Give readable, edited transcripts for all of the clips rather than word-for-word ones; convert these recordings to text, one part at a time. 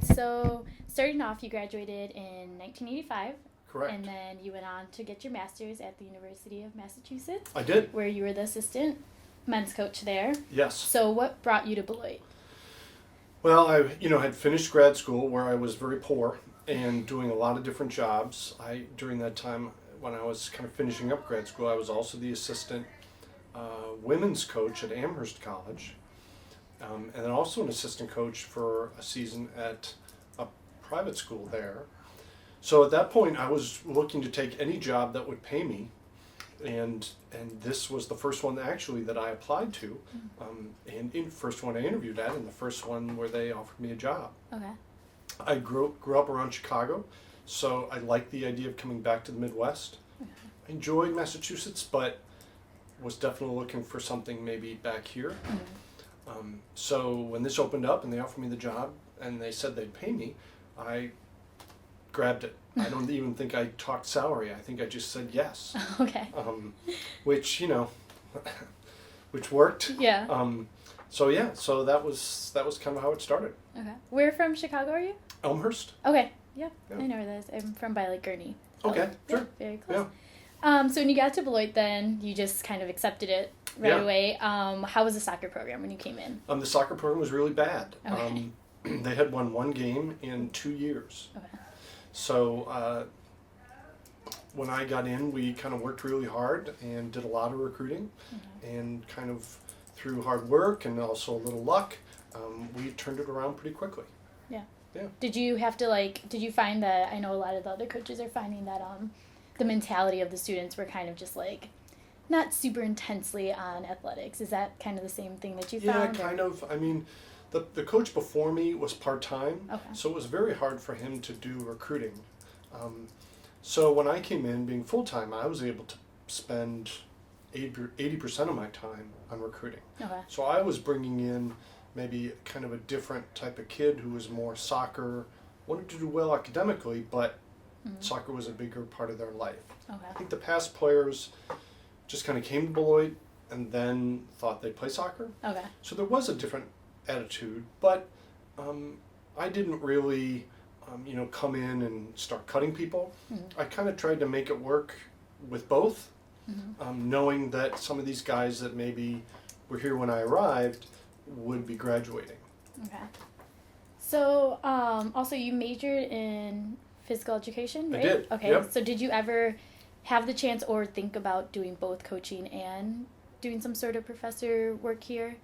So, starting off, you graduated in 1985. Correct. And then you went on to get your master's at the University of Massachusetts. I did. Where you were the assistant men's coach there. Yes. So, what brought you to Beloit? Well, I had finished grad school where I was very poor and doing a lot of different jobs. During that time, when I was kind of finishing up grad school, I was also the assistant women's coach at Amherst College, and then also an assistant coach for a season at a private school there. So at that point, I was looking to take any job that would pay me, and this was the first one that I applied to, and first one I interviewed at, and the first one where they offered me a job. Okay. I grew up around Chicago, so I liked the idea of coming back to the Midwest. Okay. I enjoyed Massachusetts, but was definitely looking for something maybe back here. So when this opened up and they offered me the job and they said they'd pay me, I grabbed it. I don't even think I talked salary. I think I just said yes. Okay. Which which worked. Yeah. So that was kind of how it started. Okay. Where from Chicago are you? Elmhurst. Okay. Yep. Yeah. I know where that is. I'm from by Gurney. Okay. Sure. Yeah, very close. Yeah. So when you got to Beloit, then you just kind of accepted it right away. How was the soccer program when you came in? The soccer program was really bad. Okay. They had won one game in 2 years. Okay. So when I got in, we kind of worked really hard and did a lot of recruiting, and kind of through hard work and also a little luck, we turned it around pretty quickly. Yeah. Yeah. Did you have to did you find that, I know a lot of the other coaches are finding that the mentality of the students were kind of just not super intensely on athletics. Is that kind of the same thing that you found? Yeah, kind of. I mean, the coach before me was part-time, so it was very hard for him to do recruiting. So when I came in being full-time, I was able to spend 80% of my time on recruiting. Okay. So I was bringing in maybe kind of a different type of kid who was more soccer, wanted to do well academically, but soccer was a bigger part of their life. Okay. I think the past players just kind of came to Beloit and then thought they'd play soccer. Okay. So there was a different attitude, but I didn't really, come in and start cutting people. I kind of tried to make it work with both, knowing that some of these guys that maybe were here when I arrived would be graduating. Okay. So also you majored in physical education, right? I did. Okay. Yep. So did you ever have the chance or think about doing both coaching and doing some sort of professor work here?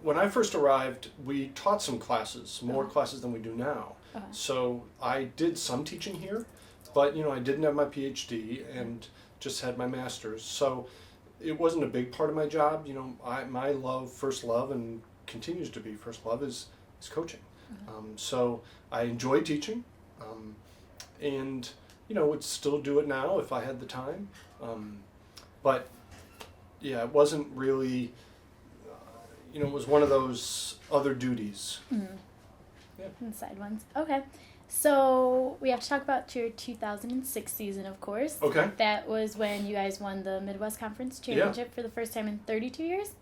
When I first arrived, we taught some classes, more classes than we do now. So I did some teaching here, but I didn't have my PhD and just had my master's. So it wasn't a big part of my job. My first love, and continues to be first love, is coaching. So I enjoy teaching, and would still do it now if I had the time. But yeah, it wasn't really. It was one of those other duties. Yeah. And side ones. Okay. So we have to talk about your 2006 season, of course. Okay. That was when you guys won the Midwest Conference Championship for the first time in 32 years?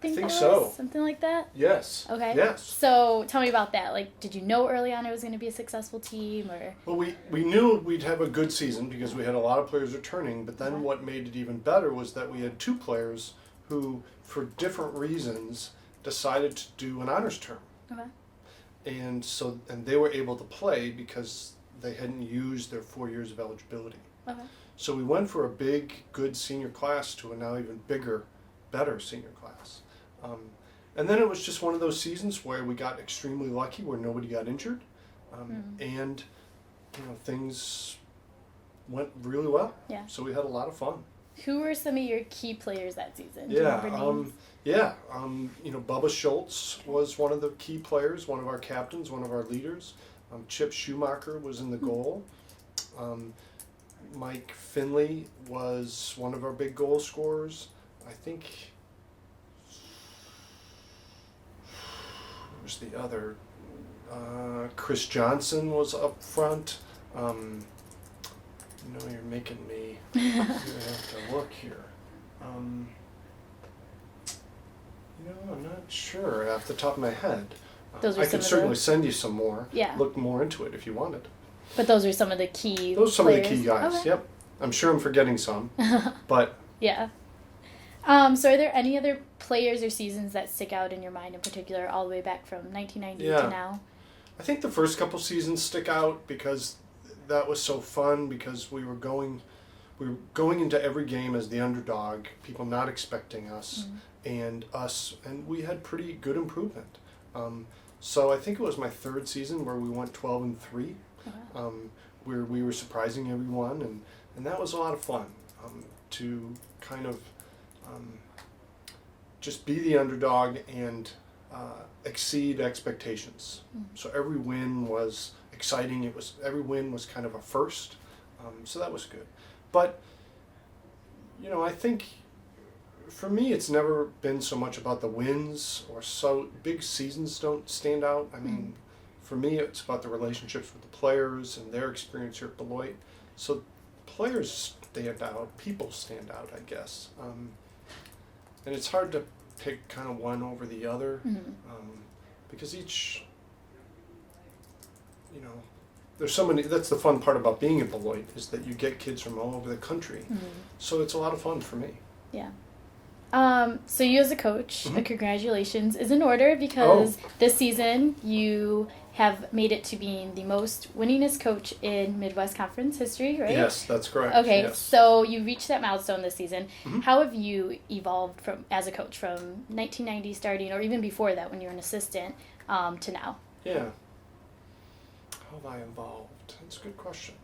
I think so. Something like that? Yes. Okay. Yes. So tell me about that. Did you know early on it was going to be a successful team, or? Well, we knew we'd have a good season because we had a lot of players returning, but then what made it even better was that we had two players who, for different reasons, decided to do an honors term. Okay. And they were able to play because they hadn't used their 4 years of eligibility. Okay. So we went for a big, good senior class to a now even bigger, better senior class. And then it was just one of those seasons where we got extremely lucky, where nobody got injured, and things went really well. Yeah. So we had a lot of fun. Who were some of your key players that season? Do Yeah. you remember names? Bubba Schultz was one of the key players, one of our captains, one of our leaders. Chip Schumacher was in the goal. Mike Finley was one of our big goal scorers. I think. Who was the other? Chris Johnson was up front. You're making me. You have to look here. I'm not sure off the top of my head. Those are I some could of certainly the, send you some more. Yeah. Look more into it if you wanted. But those are some of the key Those are some players. of the key guys. Okay. Yep. I'm sure I'm forgetting some, but Yeah. So are there any other players or seasons that stick out in your mind in particular, all the way back from 1990 Yeah. to now? I think the first couple seasons stick out because that was so fun, because we were going into every game as the underdog, people not expecting us, and we had pretty good improvement. So I think it was my third season where we went 12-3, where we were surprising everyone, and that was a lot of fun, to kind of just be the underdog and exceed expectations. So every win was exciting. Every win was kind of a first, so that was good. But I think for me it's never been so much about the wins, or so big seasons don't stand out. I mean, for me it's about the relationships with the players and their experience here at Beloit. So players stand out, people stand out, I guess. And it's hard to pick kind of one over the other, because each, there's so many. That's the fun part about being at Beloit, is that you get kids from all over the country. So it's a lot of fun for me. Yeah. So you as a coach, congratulations is in order, because this season you have made it to being the most winningest coach in Midwest Conference history, right? Yes, that's correct. Okay, yes. So you reached that milestone this season. How have you evolved as a coach from 1990 starting, or even before that when you were an assistant, to now? Yeah. How have I evolved? That's a good question.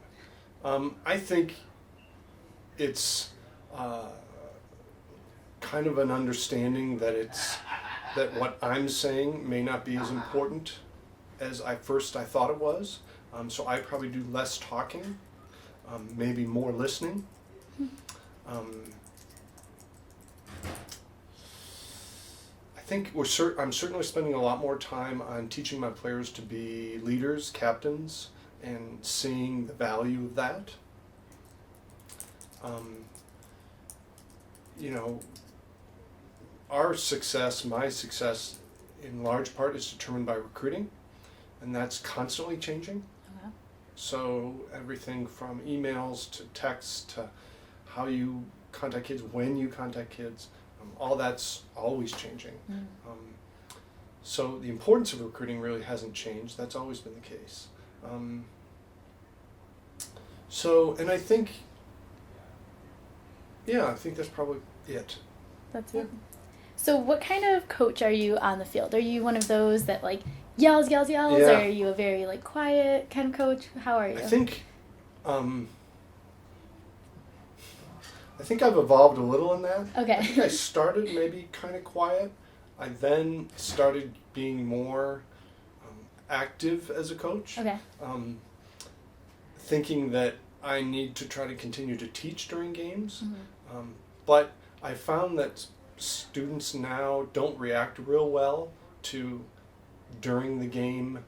I think it's kind of an understanding that what I'm saying may not be as important as I thought it was. So I probably do less talking, maybe more listening. I think I'm certainly spending a lot more time on teaching my players to be leaders, captains, and seeing the value of that. Our success, my success, in large part is determined by recruiting, and that's constantly changing. So everything from emails to texts to how you contact kids, when you contact kids, all that's always changing. So the importance of recruiting really hasn't changed. That's always been the case. And I think, I think that's probably it. That's it. So what kind of coach are you on the field? Are you one of those that yells, or are you a very quiet kind of coach? How are you? I think I've evolved a little in that. Okay. I think I started maybe kind of quiet. I then started being more active as a coach. Okay. Thinking that I need to try to continue to teach during games. But I found that students now don't react real well to during the game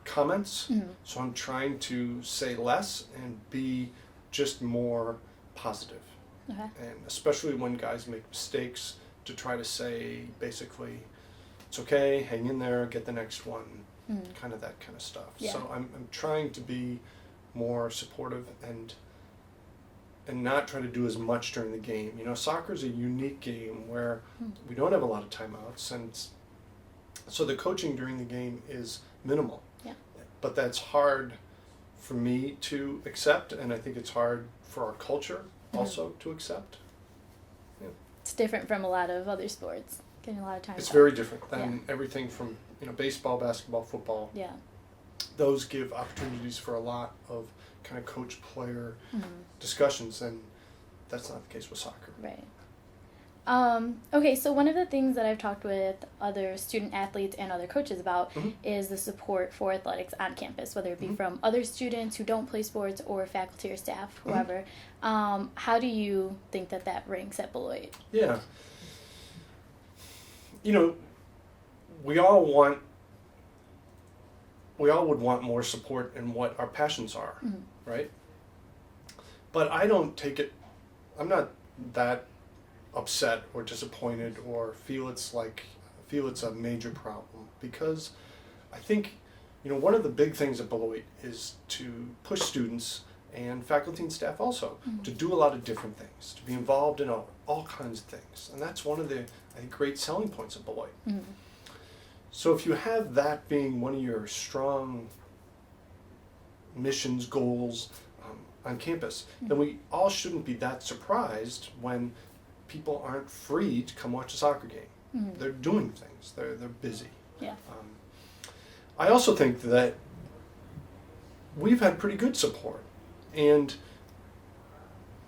comments. So I'm trying to say less and be just more positive. Okay. And especially when guys make mistakes, to try to say basically, it's okay, hang in there, get the next one, kind of that kind of stuff. Yeah. So I'm trying to be more supportive and not try to do as much during the game. Soccer is a unique game where we don't have a lot of timeouts, and so the coaching during the game is minimal. Yeah. But that's hard for me to accept, and I think it's hard for our culture also to accept. Yeah. It's different from a lot of other sports. Getting a lot of time. It's very different than everything from baseball, basketball, football. Yeah. Those give opportunities for a lot of kind of coach-player discussions, and that's not the case with soccer. Right. Okay, so one of the things that I've talked with other student athletes and other coaches about is the support for athletics on campus, whether it be from other students who don't play sports or faculty or staff, whoever. How do you think that ranks at Beloit? Yeah. We all would want more support in what our passions are, right? But I don't take it, I'm not that upset or disappointed or feel feel it's a major problem because I think, one of the big things at Beloit is to push students and faculty and staff also to do a lot of different things, to be involved in all kinds of things. And that's one of the, I think, great selling points of Beloit. So if you have that being one of your strong missions, goals on campus, then we all shouldn't be that surprised when people aren't free to come watch a soccer game. They're doing things, they're busy. Yeah. I also think that we've had pretty good support. And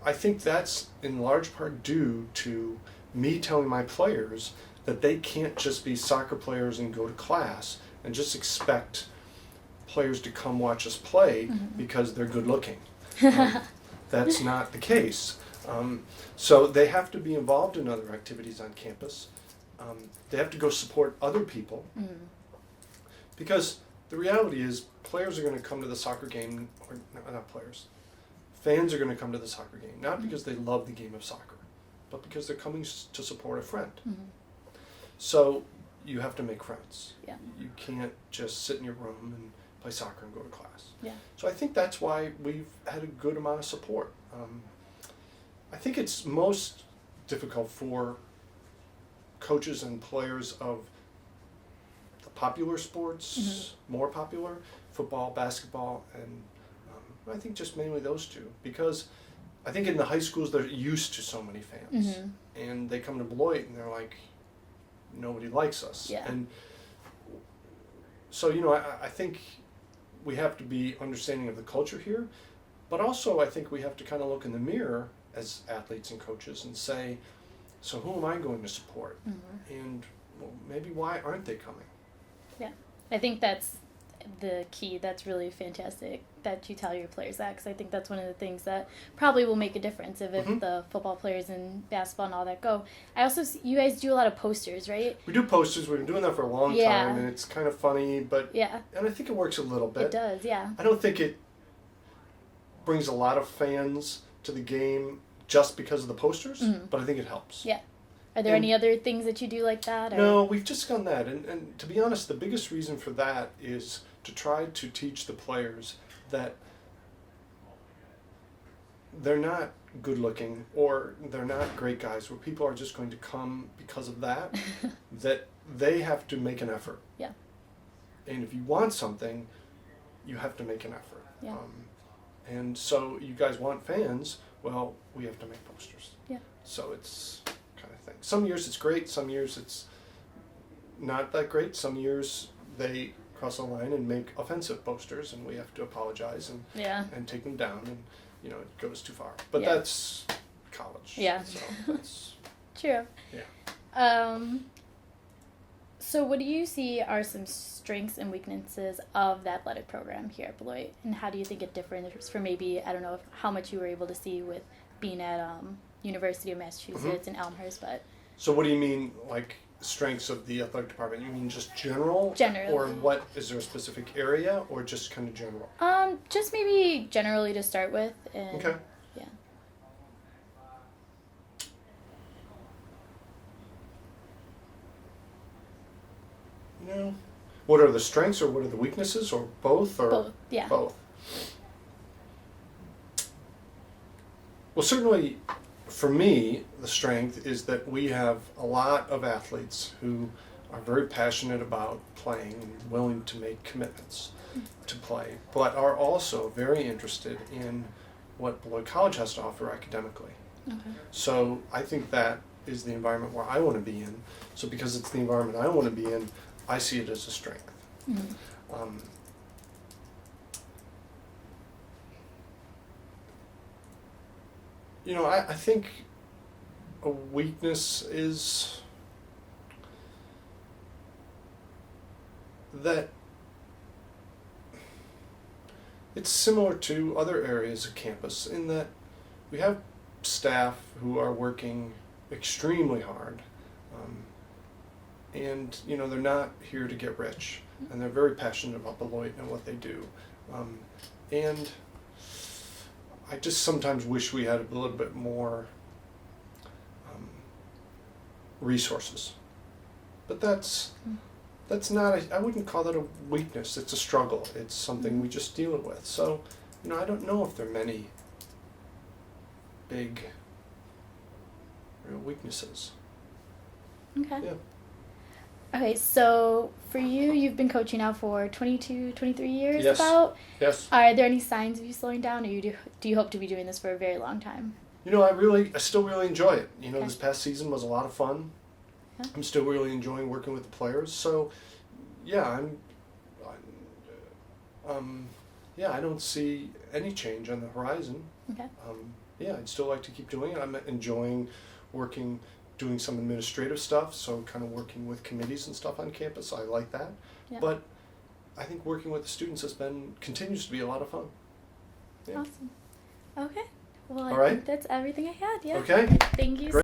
I think that's in large part due to me telling my players that they can't just be soccer players and go to class and just expect players to come watch us play because they're good looking. That's not the case. So they have to be involved in other activities on campus. They have to go support other people. Because the reality is players are going to come to the soccer game, or not players, fans are going to come to the soccer game, not because they love the game of soccer, but because they're coming to support a friend. So you have to make friends. Yeah. You can't just sit in your room and play soccer and go to class. Yeah. So I think that's why we've had a good amount of support. I think it's most difficult for coaches and players of the popular sports, more popular, football, basketball, and I think just mainly those two, because I think in the high schools they're used to so many fans, and they come to Beloit and they're like, nobody likes us. Yeah. And so, I think we have to be understanding of the culture here, but also I think we have to kind of look in the mirror as athletes and coaches and say, so who am I going to support? And well, maybe why aren't they coming? Yeah, I think that's the key. That's really fantastic that you tell your players that, because I think that's one of the things that probably will make a difference if the football players and basketball and all that go. I also see you guys do a lot of posters, right? We do posters. We've been doing that for a long time, and it's kind of funny, but and I think it works a little bit. It does, yeah. I don't think it brings a lot of fans to the game just because of the posters, but I think it helps. Yeah. Are there any other things that you do like that? Or? No, we've just done that. And to be honest, the biggest reason for that is to try to teach the players that they're not good looking or they're not great guys, where people are just going to come because of that, that they have to make an effort. Yeah. And if you want something, you have to make an effort. Yeah. And so you guys want fans, well, we have to make posters. Yeah. So it's kind of thing. Some years it's great, some years it's not that great. Some years they cross the line and make offensive posters and we have to apologize and take them down, and it goes too far. But that's college. Yeah. So that's true. Yeah. So what do you see are some strengths and weaknesses of the athletic program here at Beloit, and how do you think it differs from maybe, I don't know how much you were able to see with being at University of Massachusetts and Elmhurst, but... So what do you mean, like, strengths of the athletic department? You mean just general? Generally. Or what, is there a specific area, or just kind of general? Just maybe generally to start with. And, okay. Yeah. What are the strengths or what are the weaknesses, or both? Or both, yeah. Both. Well, certainly for me, the strength is that we have a lot of athletes who are very passionate about playing and willing to make commitments to play, but are also very interested in what Beloit College has to offer academically. Okay. So I think that is the environment where I want to be in. So because it's the environment I want to be in, I see it as a strength. I think a weakness is that it's similar to other areas of campus in that we have staff who are working extremely hard, and they're not here to get rich, and they're very passionate about Beloit and what they do, and I just sometimes wish we had a little bit more resources but that's not I wouldn't call that a weakness. It's a struggle. It's something we just deal with. So, I don't know if there are many big real weaknesses. Okay. Yeah. Okay, so for you, you've been coaching now for 22, 23 years Yes. about. Yes. Are there any signs of you slowing down, or do you hope to be doing this for a very long time? I still really enjoy it. Okay. This past season was a lot of fun. Yeah. I'm still really enjoying working with the players. So, yeah, I don't see any change on the horizon. Okay. Yeah, I'd still like to keep doing it. I'm enjoying doing some administrative stuff, so kind of working with committees and stuff on campus. I like that. Yeah. But I think working with the students continues to be a lot of fun. Yeah. Awesome. Okay. Well, All I right. think that's everything I had. Yeah. Okay. Thank you. Great.